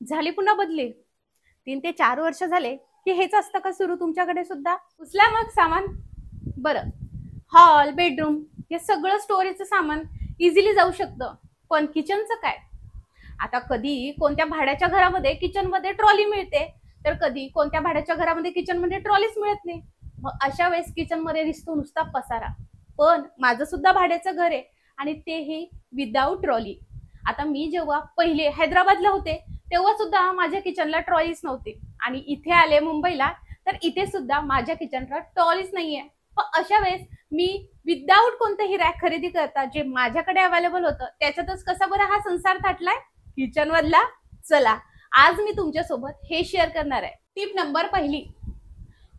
झाली पुन्हा बदली. 3 ते 4 वर्ष झाले की हेच असतं का सुरू तुमच्याकडे सुद्धा? उचला मग सामान. बरं, हॉल बेडरूम हे सगळं स्टोरेजचं सामान इझिली जाऊ शकतं, पण किचनचं काय? आता कधी कोणत्या भाड्याच्या घरामध्ये किचन मध्ये ट्रॉली मिळते, तर कधी कोणत्या भाड्याच्या घरामध्ये किचन मध्ये ट्रॉलीच मिळत नाही. मग अशा वेळेस किचन मध्ये दिसतो नुसता पसारा. पण माझं सुद्धा भाड्याचं घर आहे आणि तेही विदाऊट ट्रॉली. आता मी जेव्हा पहिले हैदराबादला होते तेव्हा सुद्धा माझ्या किचनला ट्रॉलीच नव्हती, आणि इथे आले मुंबईला तर इथे सुद्धा माझ्या किचनला ट्रॉलीच नाहीये. पण अशा वेळेस मी विदाऊट कोणतंही रॅक खरेदी करता जे माझ्याकडे अवेलेबल होतं त्याच्यातच कसा बरं हा संसार थाटलाय किचन मधला. चला आज मी तुमच्यासोबत हे शेअर करणार आहे. टिप नंबर पहिली,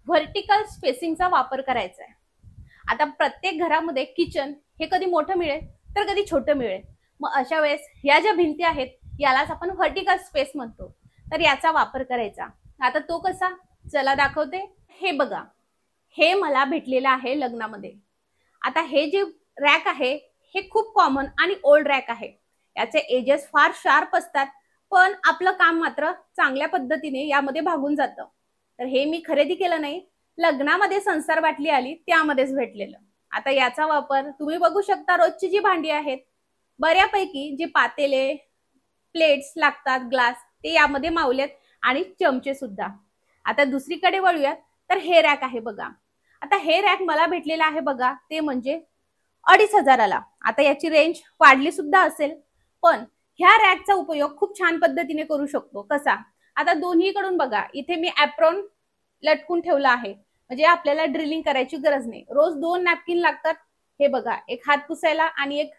व्हर्टिकल स्पेसिंगचा वापर करायचा आहे. आता प्रत्येक घरामध्ये किचन हे कधी मोठं मिळेल तर कधी छोटं मिळेल. मग अशा वेळेस या ज्या भिंती आहेत यालाच आपण व्हर्टिकल स्पेस म्हणतो, तर याचा वापर करायचा. आता तो कसा, चला दाखवते. हे बघा, हे मला भेटलेलं आहे लग्नामध्ये. आता हे जे रॅक आहे हे खूप कॉमन आणि ओल्ड रॅक आहे. याचे एजेस फार शार्प असतात, पण आपलं काम मात्र चांगल्या पद्धतीने यामध्ये भागून जातं. तर हे मी खरेदी केलं नाही, लग्नामध्ये संसार बाटली आली त्यामध्येच भेटलेलं. आता याचा वापर तुम्ही बघू शकता. रोजची जी भांडी आहेत बऱ्यापैकी जे पातेले प्लेट्स लागतात ग्लास ते यामध्ये मावलेत, आणि चमचे सुद्धा. आता दुसरीकडे वळूयात तर हे रॅक आहे बघा. आता हे रॅक मला भेटलेलं आहे बघा, ते म्हणजे 2500ला. आता याची रेंज वाढली सुद्धा असेल, पण ह्या रॅकचा उपयोग खूप छान पद्धतीने करू शकतो. कसा, आता दोन्हीकडून बघा, इथे मी ऍप्रॉन लटकून ठेवला आहे, म्हणजे आपल्याला ड्रिलिंग करायची गरज नाही. रोज 2 नॅपकिन लागतात. हे बघा, एक हात पुसायला आणि एक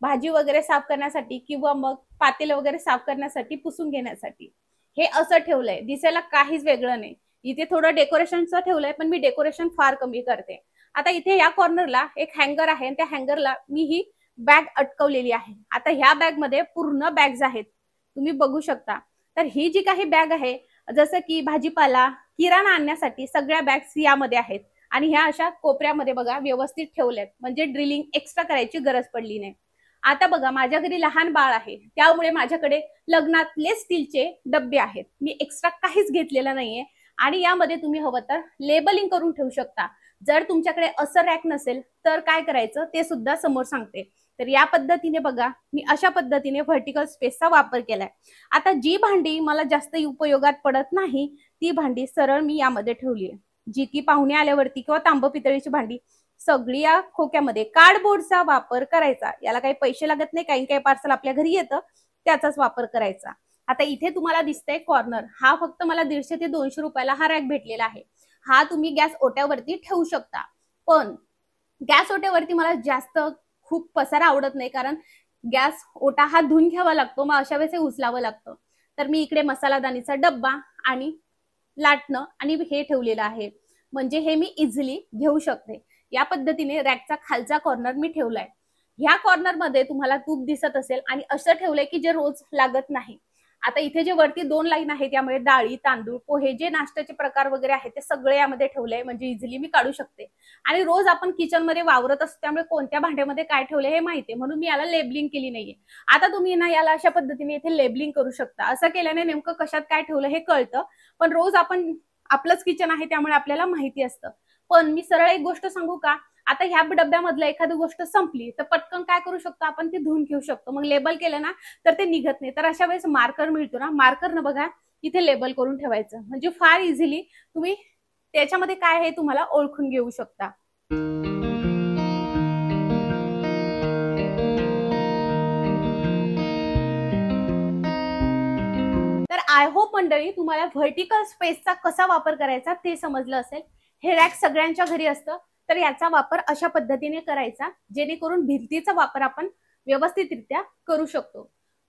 भाजी वगैरे साफ करण्यासाठी, किंवा मग पातेलं वगैरे साफ करण्यासाठी, पुसून घेण्यासाठी. हे असं ठेवलंय, दिसायला काहीच वेगळं नाही. इथे थोडं डेकोरेशनचं ठेवलंय, पण मी डेकोरेशन फार कमी करते. आता इथे या कॉर्नरला एक हँगर आहे, त्या हँगरला मी ही बॅग अटकवलेली आहे. आता ह्या बॅग मध्ये पूर्ण बॅग्स आहेत, तुम्ही बघू शकता. तर ही जी काही बॅग आहे, जसं की भाजीपाला किराणा आणण्यासाठी सगळ्या बॅग्स यामध्ये आहेत, आणि ह्या अशा कोपऱ्यामध्ये बघा व्यवस्थित ठेवल्यात, म्हणजे ड्रिलिंग एक्स्ट्रा करायची गरज पडली नाही. आता बघा, माझ्या घरी लहान बाळ आहे, त्यामुळे माझ्याकडे लग्नातले स्टीलचे डब्बे आहेत. मी एक्स्ट्रा काहीच घेतलेलं नाहीये, आणि यामध्ये तुम्ही हवं तर लेबलिंग करून ठेवू शकता. जर तुमच्याकडे असं रॅक नसेल तर काय करायचं ते सुद्धा समोर सांगते. तर या पद्धतीने बघा, मी अशा पद्धतीने व्हर्टिकल स्पेसचा वापर केलाय. आता जी भांडी मला जास्त उपयोगात पडत नाही ती भांडी सरळ मी यामध्ये ठेवली आहे, जी की पाहुणे आल्यावरती, किंवा तांब पितळीची भांडी सगळी या खोक्यामध्ये. कार्डबोर्डचा वापर करायचा, याला काही पैसे लागत नाही. काही पार्सल आपल्या घरी येतं त्याचाच वापर करायचा. आता इथे तुम्हाला दिसतंय कॉर्नर, हा फक्त मला 150 ते 200 रुपयाला हा रॅक भेटलेला आहे. हा तुम्ही गॅस ओट्यावरती ठेवू शकता, पण गॅस ओट्यावरती मला जास्त खूप पसारा आवडत नाही, कारण गॅस ओटा हा धुवून घ्यावा लागतो, मग अशा वेळेस हे उचलावं लागतं. तर मी इकडे मसालादानीचा डब्बा आणि लाटणं आणि हे ठेवलेलं आहे, म्हणजे हे मी इझिली घेऊ शकते. या पद्धतीने रॅकचा खालचा कॉर्नर मी ठेवलाय. ह्या कॉर्नर मध्ये तुम्हाला तूप दिसत असेल, आणि असं ठेवलंय की जे रोज लागत नाही. आता इथे जे वरती 2 लाईन आहेत त्यामुळे डाळी, तांदूळ, पोहे जे नाश्त्याचे प्रकार वगैरे आहेत ते सगळे यामध्ये ठेवलंय, म्हणजे इझिली मी काढू शकते. आणि रोज आपण किचन मध्ये वावरत असतो, त्यामुळे कोणत्या भांड्यामध्ये काय ठेवलंय हे माहितीये, म्हणून मी याला लेबलिंग केली नाहीये. आता तुम्ही ना याला अशा पद्धतीने इथे लेबलिंग करू शकता. असं केल्याने नेमकं कशात काय ठेवलं हे कळतं, पण रोज आपण आपलंच किचन आहे त्यामुळे आपल्याला माहिती असतं. पण मी सरळ एक गोष्ट सांगू का, आता ह्या डब्यामधलं एखादी गोष्ट संपली तर पटकन काय करू शकतो आपण, ती धुवून घेऊ शकतो. मग लेबल केलं ना तर ते निघत नाही. तर अशा वेळेस मार्कर मिळतो ना, मार्करनं बघा इथे लेबल करून ठेवायचं, म्हणजे फार इझिली तुम्ही त्याच्यामध्ये काय आहे तुम्हाला ओळखून घेऊ शकता. तर आय होप मंडळी तुम्हाला व्हर्टिकल स्पेसचा कसा वापर करायचा ते समजलं असेल. हे रॅक सगळ्यांच्या घरी असतं, तर याचा वापर अशा पद्धतीने करायचा जेणेकरून भिंतीचा वापर आपण व्यवस्थितरित्या करू शकतो.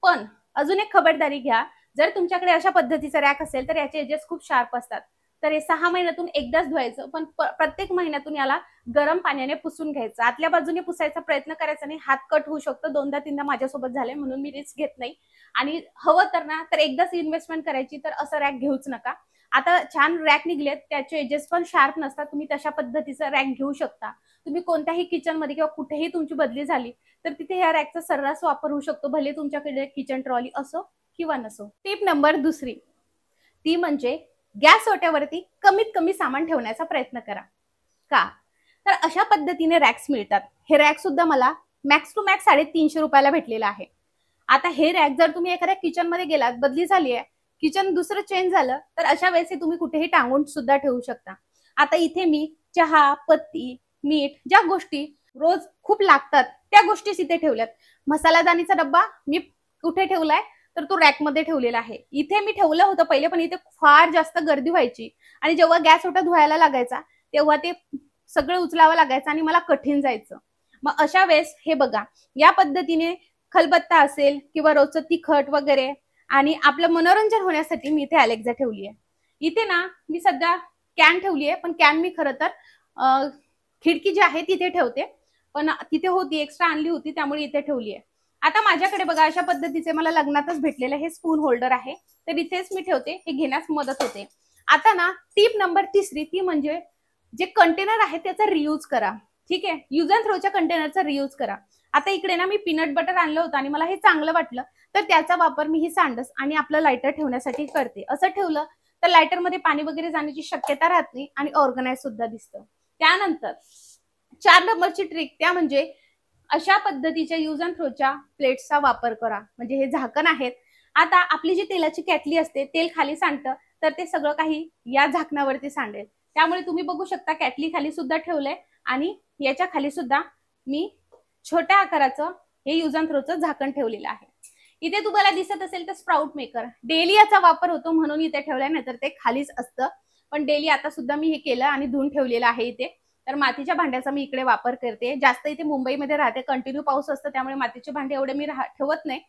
पण अजून एक खबरदारी घ्या, जर तुमच्याकडे अशा पद्धतीचा रॅक असेल तर याचे एजेस खूप शार्प असतात. तर हे 6 महिन्यातून एकदाच धुवायचं, पण प्रत्येक महिन्यातून याला गरम पाण्याने पुसून घ्यायचं. आतल्या बाजूने पुसायचा प्रयत्न करायचा नाही, हात कट होऊ शकतो. 2दा-3दा माझ्यासोबत झाले, म्हणून मी रिस्क घेत नाही. आणि हवं तर ना तर एकदाच इन्व्हेस्टमेंट करायची, तर असं रॅक घेऊच नका. आता छान रॅक निघलेत, त्याचे एजेस पण शार्प नसतात, तुम्ही तशा पद्धतीचा रॅक घेऊ शकता. तुम्ही कोणत्याही किचन मध्ये किंवा कुठेही तुमची बदली झाली तर तिथे या रॅकचा सर्रास वापर होऊ शकतो, भले तुमच्याकडे किचन ट्रॉली असो किंवा नसो. टिप नंबर दुसरी ती म्हणजे गॅस ओट्यावरती कमीत कमी सामान ठेवण्याचा प्रयत्न करा. का तर अशा पद्धतीने रॅक्स मिळतात. हे रॅक सुद्धा मला मॅक्स टू मॅक्स 350 रुपयाला भेटलेलं आहे. आता हे रॅक जर तुम्ही एखाद्या किचन मध्ये गेलात, बदली झाली आहे, किचन दुसरं चेंज झालं, तर अशा वेळेस तुम्ही कुठेही टांगून सुद्धा ठेवू शकता. आता इथे मी चहा, पत्ती, मीठ, ज्या गोष्टी रोज खूप लागतात त्या गोष्टीच इथे ठेवल्यात. मसालादानीचा डब्बा मी कुठे ठेवलाय तर तो रॅक मध्ये ठेवलेला आहे. इथे मी ठेवलं होतं पहिले, पण इथे फार जास्त गर्दी व्हायची आणि जेव्हा गॅस ओटा धुवायला लागायचा तेव्हा ते सगळं उचलावं लागायचं आणि मला कठीण जायचं. मग अशा वेळेस हे बघा, या पद्धतीने खलबत्ता असेल किंवा रोजचं तिखट वगैरे आणि आपलं मनोरंजन होण्यासाठी मी इथे अलेक्झा ठेवली आहे. इथे ना मी सध्या कॅन ठेवली आहे, पण कॅन मी खरं तर खिडकी जी आहे तिथे ठेवते, पण तिथे होती एक्स्ट्रा आणली होती त्यामुळे इथे ठेवली आहे. आता माझ्याकडे बघा अशा पद्धतीचे मला लग्नातच भेटलेलं हे स्पून होल्डर आहे, तर इथेच मी ठेवते, हे घेण्यास मदत होते. आता ना टिप नंबर तिसरी ती म्हणजे जे कंटेनर आहे त्याचा रियूज करा. ठीक आहे, यूज अँड थ्रोच्या कंटेनरचा रियूज करा. आता इकडे ना मी पीनट बटर आणलं होतं आणि मला हे चांगलं वाटलं, तर त्याचा वापर मी ही सांडस आणि आपलं लायटर ठेवण्यासाठी करते. असं ठेवलं तर लायटर मध्ये पाणी वगैरे जाण्याची शक्यता राहत नाही आणि ऑर्गनाइज सुद्धा दिसतं. त्यानंतर 4 नंबरची ट्रिक त्या म्हणजे अशा पद्धतीच्या यूज अँड थ्रोच्या प्लेट्सचा वापर करा. म्हणजे हे झाकण आहेत. आता आपली जी तेलाची कॅटली असते, तेल खाली सांडतं तर ते सगळं काही या झाकणावरती सांडेल. त्यामुळे तुम्ही बघू शकता कॅटली खाली सुद्धा ठेवलंय आणि याच्या खाली सुद्धा मी छोट्या आकाराचं हे यूज अँड थ्रोचं झाकण ठेवलेलं आहे. इथे तुम्हाला दिसत असेल तर स्प्राउट मेकर, डेली याचा वापर होतो म्हणून इथे ठेवलाय, नाहीतर ते खालीच असतं. पण डेली आता सुद्धा मी हे केलं आणि धुवून ठेवलेलं आहे इथे. तर मातीच्या भांड्याचा मी इकडे वापर करते. जास्त इथे मुंबईमध्ये राहते, कंटिन्यू पाऊस असतं त्यामुळे मातीचे भांडे एवढे मी ठेवत नाही,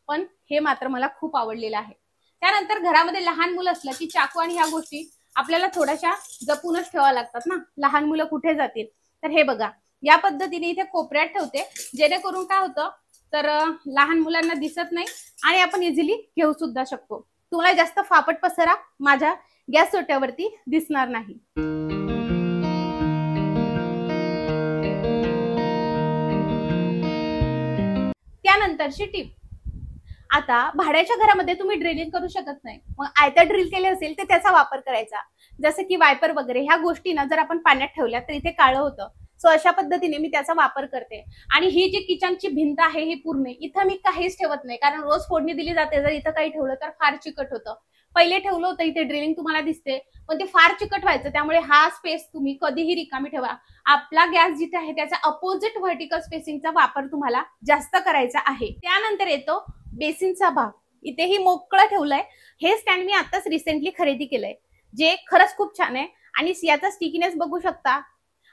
पण हे मात्र मला खूप आवडलेलं आहे. त्यानंतर घरामध्ये लहान मुलं असलं की चाकू आणि ह्या गोष्टी आपल्याला थोड्याशा जपूनच ठेवाव्या लागतात ना, लहान मुलं कुठे जातील. तर हे बघा, या पद्धतीने इथे कोपऱ्यात ठेवते, जेणेकरून काय होतं तर लहान मुलांना दिसत नाही आणि आपण इझिली घेऊ सुद्धा शकतो. तुम्हाला जास्त फापट पसरा माझ्या गॅस ओट्यावरती दिसणार नाही. त्यानंतरची टिप, आता भाड्याच्या घरामध्ये तुम्ही ड्रिलिंग करू शकत नाही, मग आयत्या ड्रिल केले असेल तर त्याचा वापर करायचा. जसं की वायपर वगैरे ह्या गोष्टी ना जर आपण पाण्यात ठेवल्या तर इथे काळं होतं. सो अशा पद्धतीने मी त्याचा वापर करते. आणि ही जी किचनची भिंत आहे ही पूर्ण इथं मी काहीच ठेवत नाही, कारण रोज फोडणी दिली जाते. जर इथं काही ठेवलं तर फार चिकट होतं. पहिले ठेवलं होतं इथे ड्रिलिंग तुम्हाला दिसते, पण ते फार चिकट व्हायचं. त्यामुळे हा स्पेस तुम्ही कधीही रिकामी ठेवा. आपला गॅस जिथे आहे त्याचा अपोजिट व्हर्टिकल स्पेसिंगचा वापर तुम्हाला जास्त करायचा आहे. त्यानंतर येतो बेसिनचा भाग. इथेही मोकळं ठेवलंय. हे स्टँड मी आताच रिसेंटली खरेदी केलंय, जे खरंच खूप छान आहे आणि याचा स्टिकीनेस बघू शकता.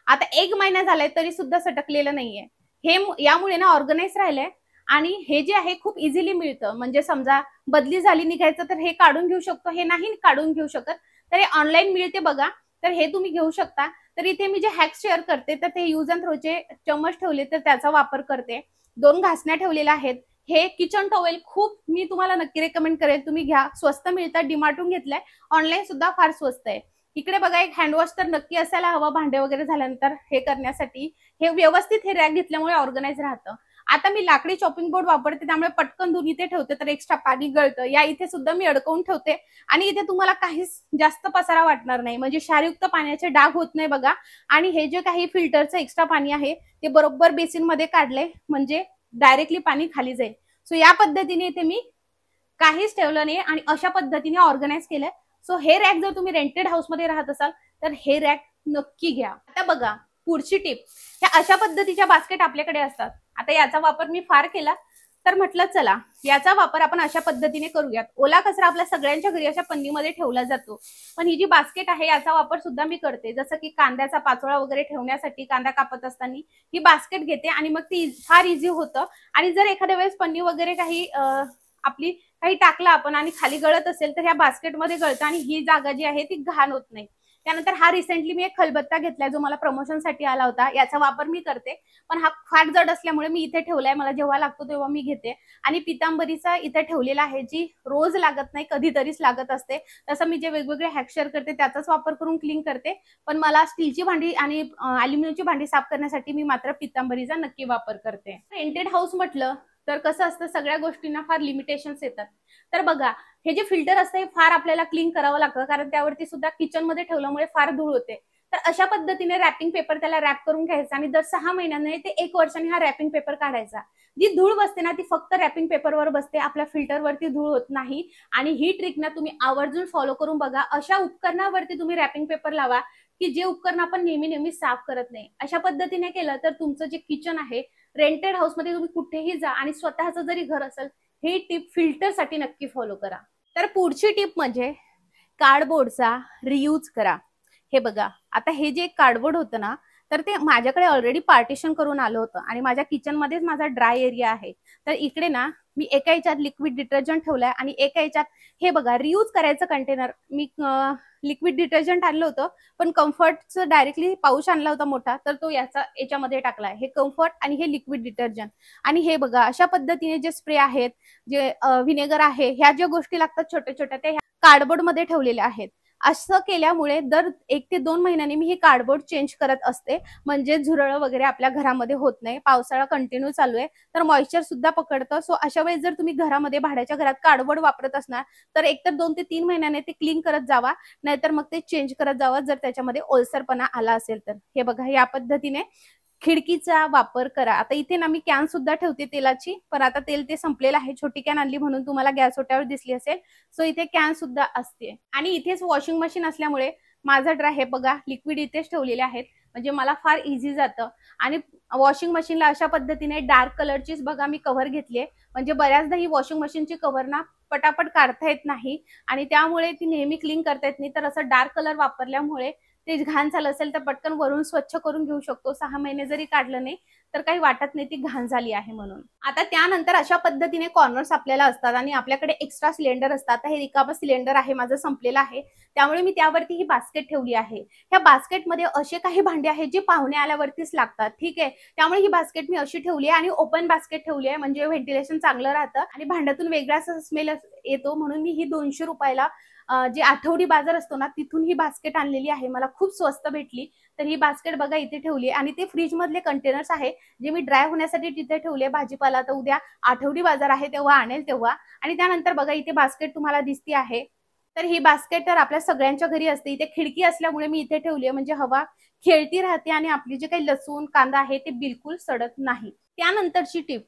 आता 1 महिना झालाय तरी सुद्धा सटकलेलं नाहीये. हे यामुळे ना ऑर्गनाइज राहिलंय आणि हे जे आहे खूप इझिली मिळतं. म्हणजे समजा बदली झाली निघायचं तर हे काढून घेऊ शकतो, हे नाही काढून घेऊ शकत तर हे ऑनलाईन मिळते बघा, तर हे तुम्ही घेऊ शकता. तर इथे मी जे हॅक्स शेअर करते तर ते यूज अँड थ्रोचे चम्मच ठेवले तर त्याचा वापर करते. 2 घासण्या ठेवलेल्या आहेत. हे किचन टॉवेल खूप मी तुम्हाला नक्की रेकमेंड करेल, तुम्ही घ्या, स्वस्त मिळतात. डीमार्टून घेतलंय, ऑनलाईन सुद्धा फार स्वस्त आहे. इकडे बघा एक हँडवॉश तर नक्की असायला हवा भांडे वगैरे झाल्यानंतर हे करण्यासाठी. हे व्यवस्थित हे रॅक घेतल्यामुळे ऑर्गनाइज राहतं. आता मी लाकडी चॉपिंग बोर्ड वापरते त्यामुळे पटकन धुवून इथे ठेवते तर एक्स्ट्रा पाणी गळतं. या इथे सुद्धा मी अडकवून ठेवते आणि इथे तुम्हाला काहीच जास्त पसारा वाटणार नाही, म्हणजे क्षारयुक्त पाण्याचे डाग होत नाही बघा. आणि हे जे काही फिल्टरचं एक्स्ट्रा पाणी आहे ते बरोबर बेसिन मध्ये काढले, म्हणजे डायरेक्टली पाणी खाली जाईल. सो या पद्धतीने इथे मी काहीच ठेवलं नाही आणि अशा पद्धतीने ऑर्गनाइज केलंय. सो हे रॅक जर तुम्ही रेंटेड हाऊस मध्ये राहत असाल तर हे रॅक नक्की घ्या. आता बघा पुढची टिप, ह्या अशा पद्धतीच्या बास्केट आपल्याकडे असतात. आता याचा वापर मी फार केला तर म्हटलं चला याचा वापर आपण अशा पद्धतीने करूयात. ओला कचरा आपल्या सगळ्यांच्या घरी अशा पन्नीमध्ये ठेवला जातो, पण ही जी बास्केट आहे याचा वापर सुद्धा मी करते. जसं की कांद्याचा पाचोळा वगैरे ठेवण्यासाठी कांदा कापत असताना ही बास्केट घेते आणि मग ती फार इझी होतं. आणि जर एखाद्या वेळेस पन्नी वगैरे काही आपली काही टाकलं आपण आणि खाली गळत असेल तर ह्या बास्केटमध्ये गळतं आणि ही जागा जी आहे ती घाण होत नाही. त्यानंतर हा रिसेंटली मी एक खलबत्ता घेतलाय जो मला प्रमोशनसाठी आला होता, याचा वापर मी करते. पण हा फार जड असल्यामुळे मी इथे ठेवलाय, मला जेव्हा लागतो तेव्हा मी घेते. आणि पितांबरीचा इथे ठेवलेला आहे, जी रोज लागत नाही कधीतरीच लागत असते. तसं मी जे वेगवेगळे हॅक शेअर करते त्याचाच वापर करून क्लीन करते. पण मला स्टीलची भांडी आणि अल्युमिनियमची भांडी साफ करण्यासाठी मी मात्र पितांबरीचा नक्की वापर करते. रेंटेड हाऊस म्हटलं तर कसं असतं, सगळ्या गोष्टींना फार लिमिटेशन्स येतात. तर बघा, हे जे फिल्टर असतं हे फार आपल्याला क्लीन करावं लागतं, कारण त्यावरती सुद्धा किचनमध्ये ठेवल्यामुळे फार धूळ होते. तर अशा पद्धतीने रॅपिंग पेपर त्याला रॅप करून घ्यायचा आणि दर 6 महिन्यांनी ते 1 वर्षाने हा रॅपिंग पेपर काढायचा. जी धूळ बसते ना ती फक्त रॅपिंग पेपरवर बसते, आपल्या फिल्टरवरती धूळ होत नाही. आणि ही ट्रिक ना तुम्ही आवर्जून फॉलो करून बघा. अशा उपकरणावरती तुम्ही रॅपिंग पेपर लावा की जे उपकरण आपण नेहमी साफ करत नाही. अशा पद्धतीने केलं तर तुमचं जे किचन आहे, रेंटेड हाऊसमध्ये तुम्ही कुठेही जा आणि स्वतःचं जरी घर असेल, ही टिप फिल्टरसाठी नक्की फॉलो करा. तर पुढची टिप म्हणजे कार्डबोर्डचा रियूज करा. हे बघा, आता हे जे कार्डबोर्ड होतं ना, तर ते माझ्याकडे ऑलरेडी पार्टिशन करून आलं होतं आणि माझ्या किचनमध्येच माझा ड्राय एरिया आहे. तर इकडे ना मी एका ह्याच्यात लिक्विड डिटर्जंट ठेवलंय आणि एका ह्याच्यात हे बघा रियूज करायचं कंटेनर. मी लिक्विड डिटर्जंट आणलं होतं, पण कम्फर्टचं डायरेक्टली पाऊच आणला होता मोठा, तर तो याच्यामध्ये टाकलाय. हे कम्फर्ट आणि हे लिक्विड डिटर्जंट. आणि हे बघा, अशा पद्धतीने जे स्प्रे आहेत, जे व्हिनेगर आहे, ह्या ज्या गोष्टी लागतात छोट्या छोट्या, त्या कार्डबोर्ड मध्ये ठेवलेल्या आहेत. असं केल्यामुळे दर 1 ते 2 महिन्यांनी मी हे कार्डबोर्ड चेंज करत असते, म्हणजे झुरळ वगैरे आपल्या घरामध्ये होत नाही. पावसाळा कंटिन्यू चालू आहे, तर मॉइश्चर सुद्धा पकडतं. सो अशा वेळेस जर तुम्ही घरामध्ये भाड्याच्या घरात कार्डबोर्ड वापरत असणार, तर एकतर 2 ते 3 महिन्याने ते क्लीन करत जावा, नाहीतर मग ते चेंज करत जावा जर त्याच्यामध्ये ओलसरपणा आला असेल तर. हे बघा, या पद्धतीने खिडकीचा वापर करा. आता इथे ना मी कॅन सुद्धा ठेवते तेलाची, पण आता तेल ते संपलेलं आहे. छोटी कॅन आणली म्हणून तुम्हाला गॅस ओट्यावर दिसली असेल. सो इथे कॅन सुद्धा असते आणि इथेच वॉशिंग मशीन असल्यामुळे माझा ड्राय हे बघा लिक्विड इथेच ठेवलेले आहेत, म्हणजे मला फार इझी जातं. आणि वॉशिंग मशीनला अशा पद्धतीने डार्क कलरचीच बघा मी कव्हर घेतलीये, म्हणजे बऱ्याचदा ही वॉशिंग मशीनची कव्हर ना पटापट काढता येत नाही आणि त्यामुळे ती नेहमी क्लीन करता येत नाही. तर असं डार्क कलर वापरल्यामुळे ते घाण झालं असेल तर पटकन वरून स्वच्छ करून घेऊ शकतो. 6 महिने जरी काढलं नाही तर काही वाटत नाही ती घाण झाली आहे म्हणून. आता त्यानंतर अशा पद्धतीने कॉर्नर्स आपल्याला असतात आणि आपल्याकडे एक्स्ट्रा सिलेंडर असतात. हे रिकामं सिलेंडर आहे, माझं संपलेलं आहे, त्यामुळे मी त्यावरती ही बास्केट ठेवली आहे. ह्या बास्केटमध्ये असे काही भांडे आहेत जे पाहुणे आल्यावरतीच लागतात, ठीक आहे. त्यामुळे ही बास्केट मी अशी ठेवली आहे आणि ओपन बास्केट ठेवली आहे, म्हणजे व्हेंटिलेशन चांगलं राहतं आणि भांड्यातून वेगळाच स्मेल येतो. म्हणून मी ही 200 रुपयाला जे आठवडी बाजार असतो ना तिथून ही बास्केट आणलेली आहे. मला खूप स्वस्त भेटली. तर ही बास्केट बघा इथे ठेवली आणि ते फ्रीज मधले कंटेनर्स आहे जे मी ड्राय होण्यासाठी तिथे ठेवले. भाजीपाला तर उद्या आठवडी बाजार आहे तेव्हा आणेल तेव्हा. आणि त्यानंतर बघा इथे बास्केट तुम्हाला दिसती आहे. तर ही बास्केट तर आपल्या सगळ्यांच्या घरी असते. इथे खिडकी असल्यामुळे मी इथे ठेवली आहे, म्हणजे हवा खेळती राहते आणि आपली जे काही लसूण कांदा आहे ते बिलकुल सडत नाही. त्यानंतरची टिप,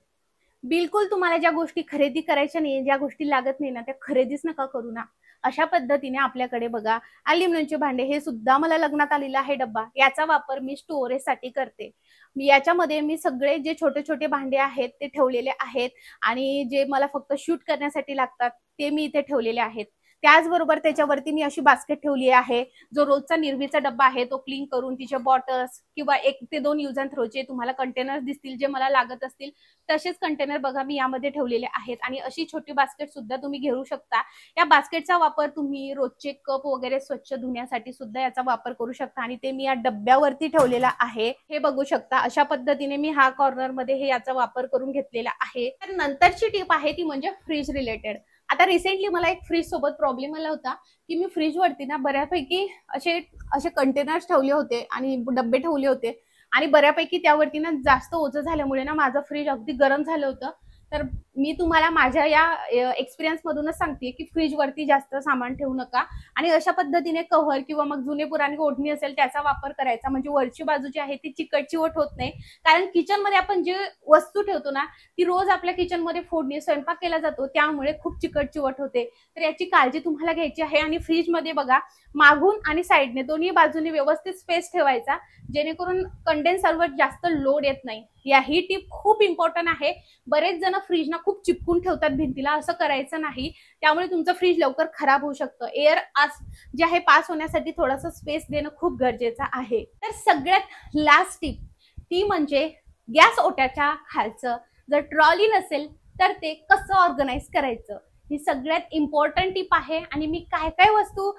बिलकुल तुम्हाला ज्या गोष्टी खरेदी करायच्या नाही, ज्या गोष्टी लागत नाही ना, त्या खरेदीच नका करू ना. अशा पद्धतीने आपल्याकडे बघा अल्युमिनियमचे भांडे, हे सुद्धा मला लग्नात आलेला आहे डब्बा. याचा वापर मी स्टोरेजसाठी करते. याच्यामध्ये मी सगळे जे छोटे छोटे भांडे आहेत ते ठेवलेले आहेत आणि जे मला फक्त शूट करण्यासाठी लागतात ते मी इथे ठेवलेले आहेत. त्याचबरोबर त्याच्यावरती मी अशी बास्केट ठेवली आहे. जो रोजचा निर्वीचा डब्बा आहे तो क्लीन करून तिचे बॉटल्स किंवा 1 ते 2 यूज अँड थ्रोचे तुम्हाला कंटेनर्स दिसतील जे मला लागत असतील, तसेच कंटेनर बघा मी यामध्ये ठेवलेले आहेत. आणि अशी छोटी बास्केट सुद्धा तुम्ही घेऊ शकता. या बास्केटचा वापर तुम्ही रोजचे कप वगैरे स्वच्छ धुण्यासाठी सुद्धा याचा वापर करू शकता आणि ते मी या डब्यावरती ठेवलेला आहे. हे बघू शकता. अशा पद्धतीने मी हा कॉर्नर मध्ये हे याचा वापर करून घेतलेला आहे. तर नंतरची टिप आहे ती म्हणजे फ्रीज रिलेटेड. आता रिसेंटली मला एक फ्रीज सोबत प्रॉब्लेम आला होता की मी फ्रीज वरती ना बऱ्यापैकी असे कंटेनर्स ठेवले होते आणि डब्बे ठेवले होते आणि बऱ्यापैकी त्यावरती ना जास्त ओझं झाल्यामुळे ना माझं फ्रीज अगदी गरम झालं होतं. तर मी तुम्हाला माझ्या या एक्सपिरियन्स मधूनच सांगते की फ्रीज वरती जास्त सामान ठेवू नका आणि अशा पद्धतीने कव्हर किंवा मग जुने पुराणी ओढणी असेल त्याचा वापर करायचा, म्हणजे वरची बाजू जी आहे ती चिकटचिवट होत नाही. कारण किचन मध्ये आपण जे वस्तू ठेवतो ना ती रोज आपल्या किचन मध्ये फोडणी स्वयंपाक केला जातो, त्यामुळे खूप चिकटचिवट होते. तर याची काळजी तुम्हाला घ्यायची आहे. आणि फ्रीज मध्ये बघा मागून आणि साईडने दोन्ही बाजूने व्यवस्थित स्पेस ठेवायचा, जेणेकरून कंडेन्सरवर जास्त लोड येत नाही. ही टिप खूप इम्पॉर्टंट आहे. बरेच जण फ्रीजना खूप चिपकून ठेवतात भिंतीला, असं करायचं नाही. त्यामुळे तुमचं फ्रीज लवकर खराब होऊ शकतं. एअर जे आहे पास होण्यासाठी थोडासा स्पेस देणं खूप गरजेचं आहे. तर सगळ्यात लास्ट टिप ती म्हणजे गॅस ओट्याच्या खालचं जर ट्रॉली नसेल तर ते कसं ऑर्गनाइज करायचं, ही सगळ्यात इम्पॉर्टंट टिप आहे. आणि मी काय काय वस्तू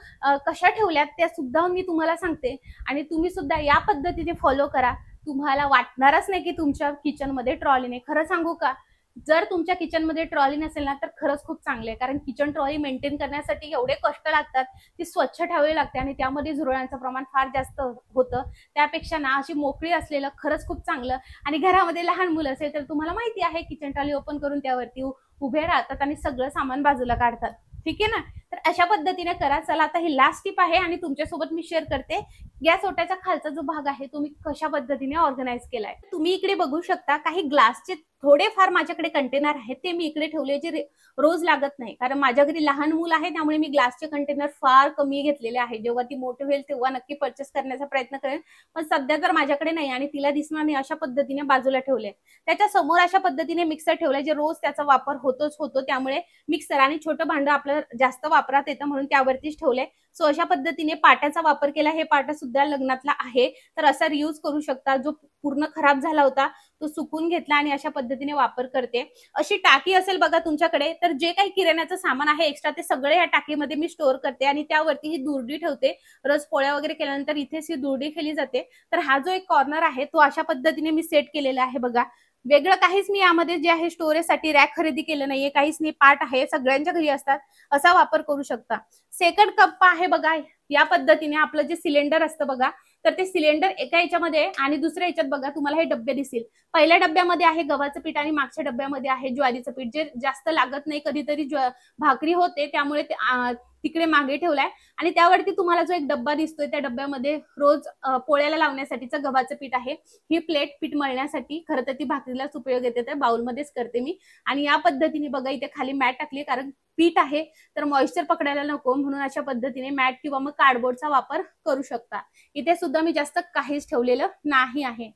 कशा ठेवल्यात त्या सुद्धा मी तुम्हाला सांगते आणि तुम्ही सुद्धा या पद्धतीने फॉलो करा. तुम्हाला वाटणारच नाही की तुमच्या किचन मध्ये ट्रॉली नाही. खरं सांगू का, जर तुमच्या किचनमध्ये ट्रॉली नसेल ना तर खरंच खूप चांगले आहे, कारण किचन ट्रॉली मेंटेन करण्यासाठी एवढे कष्ट लागतात, ती स्वच्छ ठेवावी लागते आणि त्यामध्ये झुरळांचं प्रमाण फार जास्त होतं. त्यापेक्षा ना अशी मोकळी असलेलं खरंच खूप चांगलं. आणि घरामध्ये लहान मुलं असेल तर तुम्हाला माहिती आहे किचन ट्रॉली ओपन करून त्यावरती उभे राहतात आणि सगळं सामान बाजूला काढतात. ठीक आहे ना, तर अशा पद्धतीने करा. चला आता ही लास्ट टिप आहे आणि तुमच्यासोबत मी शेअर करते गॅस ओट्याचा खालचा जो भाग आहे तुम्ही कशा पद्धतीने ऑर्गनाइज केलाय. तुम्ही इकडे बघू शकता काही ग्लासचे थोडेफार माझ्याकडे कंटेनर आहेत, ते मी इकडे ठेवले जे रोज लागत नाही, कारण माझ्या घरी लहान मूल आहे त्यामुळे मी ग्लासचे कंटेनर फार कमी घेतलेले आहे. जेव्हा ती मोठी होईल तेव्हा नक्की परचेस करण्याचा प्रयत्न करेन, पण सध्या तर माझ्याकडे नाही आणि तिला दिसणार नाही अशा पद्धतीने बाजूला ठेवले. त्याच्या समोर अशा पद्धतीने मिक्सर ठेवलाय जे रोज त्याचा वापर होतोच होतो, त्यामुळे मिक्सर आणि छोटं भांडं आपल्याला जास्त वापरात येतं म्हणून त्यावरतीच ठेवलंय. सो अशा पद्धतीने पाट्याचा वापर केला. हे पाटा सुद्धा लग्नातला आहे तर असा रियूज करू शकता. जो पूर्ण खराब झाला होता तो सुकून घेतला आणि अशा पद्धतीने वापर करते. अशी टाकी असेल बघा तुमच्याकडे तर जे काही किराण्याचं सामान आहे एक्स्ट्रा ते सगळे या टाकीमध्ये मी स्टोअर करते आणि त्यावरती ही दुर्डी ठेवते. रोज पोळ्या वगैरे केल्यानंतर इथेच ही दुर्डी केली जाते. तर हा जो एक कॉर्नर आहे तो अशा पद्धतीने मी सेट केलेला आहे बघा. वेगळं काहीच मी यामध्ये जे आहे स्टोरेजसाठी रॅक खरेदी केलं नाहीये, काहीच नाही. पार्ट आहे सगळ्यांच्या घरी असतात, असा वापर करू शकता. सेकंड कप आहे बघा. या पद्धतीने आपलं जे सिलेंडर असतं बघा, तर ते सिलेंडर एका याच्यामध्ये आणि दुसऱ्या याच्यात बघा तुम्हाला हे डब्बे दिसतील. पहिल्या डब्यामध्ये आहे गव्हाचं पीठ आणि मागच्या डब्यामध्ये आहे ज्वारीचं पीठ, जे जास्त लागत नाही. कधीतरी भाकरी होते त्यामुळे तिकडे मागे ठेवलाय. आणि त्यावरती तुम्हाला जो एक डब्बा दिसतोय त्या डब्यामध्ये रोज पोळ्याला लावण्यासाठीचं गव्हाचं पीठ आहे. ही प्लेट पीठ मळण्यासाठी, खरं तर ती भाकरीलाच उपयोग येते तर बाउलमध्येच करते मी. आणि या पद्धतीने बघा इथे खाली मॅट टाकली, कारण पीठ आहे तर मॉइश्चर पकडायला नको म्हणून अशा पद्धतीने मॅट किंवा मग कार्डबोर्डचा वापर करू शकता. इथे सुद्धा मी जास्त काहीच ठेवलेलं नाही आहे.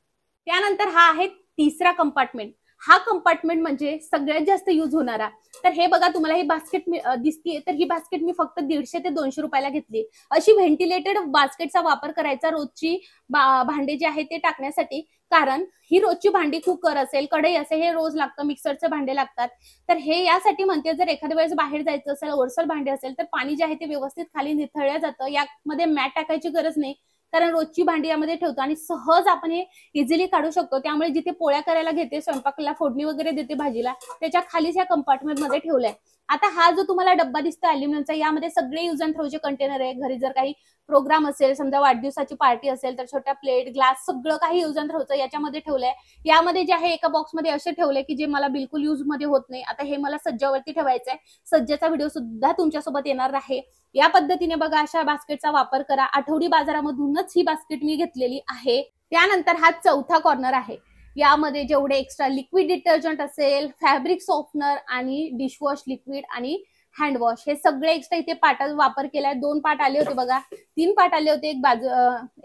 त्यानंतर हा आहे तिसरा कंपार्टमेंट. हा कंपार्टमेंट म्हणजे सगळ्यात जास्त यूज होणारा. तर हे बघा तुम्हाला ही बास्केट दिसतीये, तर ही बास्केट मी फक्त 150 ते 200 रुपयाला घेतली. अशी व्हेंटिलेटेड बास्केटचा वापर करायचा रोजची भांडे जे आहे ते टाकण्यासाठी, कारण ही रोजची भांडी कुकर असेल कढई असेल हे रोज लागतं, मिक्सरचे भांडे लागतात. तर हे यासाठी म्हणते जर एखाद्या वेळेस बाहेर जायचं असेल, ओरसर भांडे असेल तर पाणी जे आहे ते व्यवस्थित खाली निथळलं जातं. यामध्ये मॅट टाकायची गरज नाही, कारण रोजची भांडी यामध्ये ठेवतो आणि सहज आपण हे इझिली काढू शकतो. त्यामुळे जिथे पोळ्या करायला घेते, स्वयंपाकाला फोडणी वगैरे देते भाजीला, त्याच्या खालीच या कंपार्टमेंट मध्ये ठेवलाय. आता हा जो तुम्हाला डब्बा दिसतो अल्युमिनियमचा, यामध्ये सगळे यूज अँड थ्रोचे कंटेनर आहे. घरी जर काही प्रोग्राम असेल, समजा वाढदिवसाची पार्टी असेल तर छोट्या प्लेट ग्लास सगळं काही यूज अँड थ्रोचं याच्यामध्ये ठेवलंय. यामध्ये जे आहे एका बॉक्समध्ये असे ठेवले की जे मला बिलकुल यूज मध्ये होत नाही. आता हे मला सज्जावरती ठेवायचंय, सज्जाचा व्हिडिओ सुद्धा तुमच्यासोबत येणार आहे. या पद्धतीने बघा अशा बास्केटचा वापर करा. आठवडी बाजारामधूनच ही बास्केट मी घेतलेली आहे. त्यानंतर हा चौथा कॉर्नर आहे. यामध्ये जेवढे एक्स्ट्रा लिक्विड डिटर्जंट असेल, फॅब्रिक सॉफ्टनर आणि डिशवॉश लिक्विड आणि हँडवॉश हे सगळे एक्स्ट्रा इथे पाटाचा वापर केलाय. 2 पाट आले होते बघा, 3 पाट आले होते, एक बाजू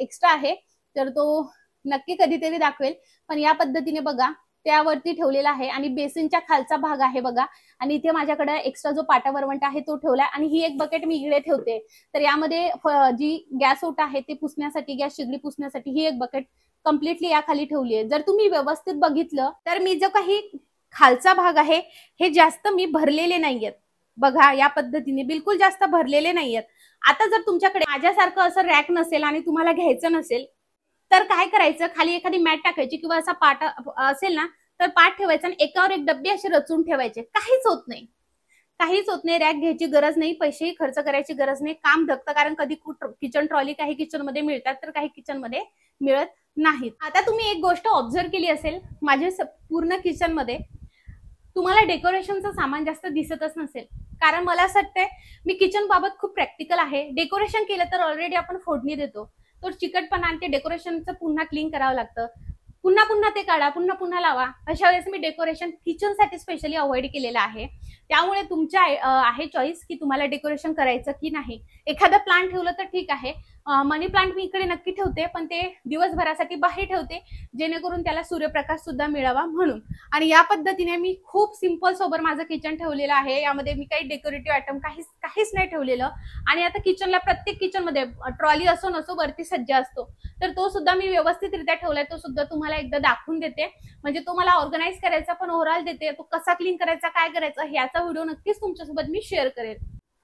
एक्स्ट्रा आहे तर तो नक्की कधीतरी दाखवेल. पण या पद्धतीने बघा त्यावरती ठेवलेला आहे. आणि बेसिनच्या खालचा भाग आहे बघा, आणि इथे माझ्याकडे एक्स्ट्रा जो पाटा वरवंटा आहे तो ठेवलाय. आणि ही एक बकेट मी इकडे ठेवते, तर यामध्ये जी गॅस ओटा आहे ते पुसण्यासाठी, गॅस शिगडी पुसण्यासाठी ही एक बकेट कम्प्लिटली या खाली ठेवली आहे. जर तुम्ही व्यवस्थित बघितलं तर मी जो काही खालचा भाग आहे हे जास्त मी भरलेले नाहीयेत बघा. या पद्धतीने बिलकुल जास्त भरलेले नाहीयेत. आता जर तुमच्याकडे माझ्यासारखं असं रॅक नसेल आणि तुम्हाला घ्यायचं नसेल तर काय करायचं, खाली एखादी मॅट टाकायची किंवा असा पाट असेल ना तर पाट ठेवायचा आणि एकावर एक डब्बे असे रचून ठेवायचे. काहीच होत नाही, काहीच होत नाही. रॅक घ्यायची गरज नाही, पैसेही खर्च करायची गरज नाही. काम धकतं, कारण कधी किचन ट्रॉली काही किचन मध्ये मिळतात तर काही किचन मध्ये मिळत नाहीत. आता तुम्ही एक गोष्ट ऑब्झर्व केली असेल, माझ्या पूर्ण किचन मध्ये तुम्हाला डेकोरेशनचं सामान जास्त दिसतच नसेल, कारण मला असं वाटतंय मी किचन बाबत खूप प्रॅक्टिकल आहे. डेकोरेशन केलं तर ऑलरेडी आपण फोडणी देतो, तो चिकटपणा आणि ते डेकोरेशनचं पुन्हा क्लीन करावं लागतं, पुन्हा पुन्हा ते काढा, पुन्हा पुन्हा लावा. अशा वेळेस मी डेकोरेशन किचनसाठी स्पेशली अवॉइड केलेलं आहे. त्यामुळे तुमच्या आहे चॉईस की तुम्हाला डेकोरेशन करायचं की नाही. एखादं प्लांट ठेवलं तर ठीक आहे. मनी प्लांट मी इकडे नक्की ठेवते, पण ते दिवसभरासाठी बाहेर ठेवते जेणेकरून त्याला सूर्यप्रकाश सुद्धा मिळावा म्हणून. आणि या पद्धतीने मी खूप सिंपल सोबर माझं किचन ठेवलेलं आहे. यामध्ये मी काही डेकोरेटिव्ह आयटम काहीच नाही ठेवलेलं. आणि आता किचनला प्रत्येक किचन मध्ये ट्रॉली असो नसो वरती सज्जा असतो, तर तो सुद्धा मी व्यवस्थितरित्या ठेवलाय. तो सुद्धा तुम्हाला एकदा दाखवून देते, म्हणजे तो मला ऑर्गनाइज करायचा पण ओव्हरऑल देते. तो कसा क्लीन करायचा, काय करायचं याचा व्हिडिओ नक्कीच तुमच्यासोबत मी शेअर करेन.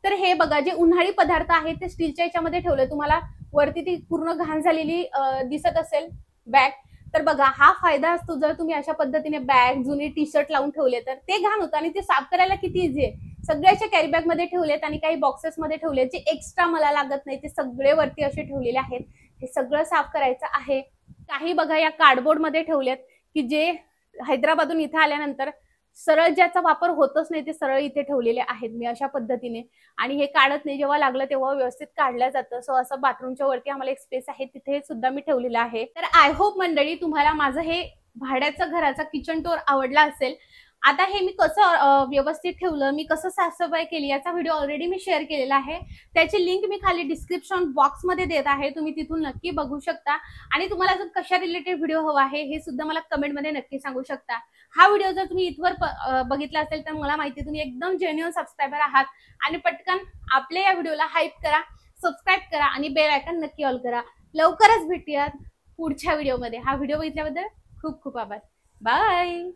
तर हे बघा जे उन्हाळी पदार्थ आहेत ते स्टीलच्या याच्यामध्ये ठेवले. तुम्हाला वरती ती पूर्ण घाण झालेली दिसत असेल बॅग, तर बघा हा फायदा असतो जर तुम्ही अशा पद्धतीने बॅग जुने टी शर्ट लावून ठेवले तर ते घाण होतं आणि ते साफ करायला किती इझी आहे. सगळ्याचे कॅरी बॅग मध्ये ठेवलेत आणि काही बॉक्सेस मध्ये ठेवलेत जे एक्स्ट्रा मला लागत नाही ते सगळे वरती असे ठेवलेले आहेत. हे सगळं साफ करायचं आहे. काही बघा या कार्डबोर्ड मध्ये ठेवलेत की जे हैदराबादहून इथे आल्यानंतर सरळ ज्याचा वापर होतच नाही ते सरळ इथे ठेवलेले आहेत मी अशा पद्धतीने. आणि हे काढत नाही जेव्हा लागलं तेव्हा व्यवस्थित काढलं जातं. सो असं बाथरूमच्या वरती आम्हाला एक स्पेस आहे तिथे सुद्धा मी ठेवलेलं आहे. तर आय होप मंडळी तुम्हाला माझं हे भाड्याचं घराचा किचन टूर आवडला असेल. आता हे मी कसं व्यवस्थित ठेवलं, मी कसं साफसफाई केली याचा व्हिडिओ ऑलरेडी मी शेअर केलेला आहे. त्याची लिंक मी खाली डिस्क्रिप्शन बॉक्समध्ये देत आहे, तुम्ही तिथून नक्की बघू शकता. आणि तुम्हाला अजून कशा रिलेटेड व्हिडिओ हवा आहे हे सुद्धा मला कमेंटमध्ये नक्की सांगू शकता. हा व्हिडिओ जर तुम्ही इथवर बघितला असेल तर मला माहिती तुम्ही एकदम जेन्युइन सबस्क्रायबर आहात आणि पटकन आपल्या या व्हिडिओला हाईप करा, सबस्क्राईब करा आणि बेल आयकॉन नक्की ऑल करा. लवकरच भेटूयात पुढच्या व्हिडिओमध्ये. हा व्हिडिओ बघितल्याबद्दल खूप खूप आभार. बाय.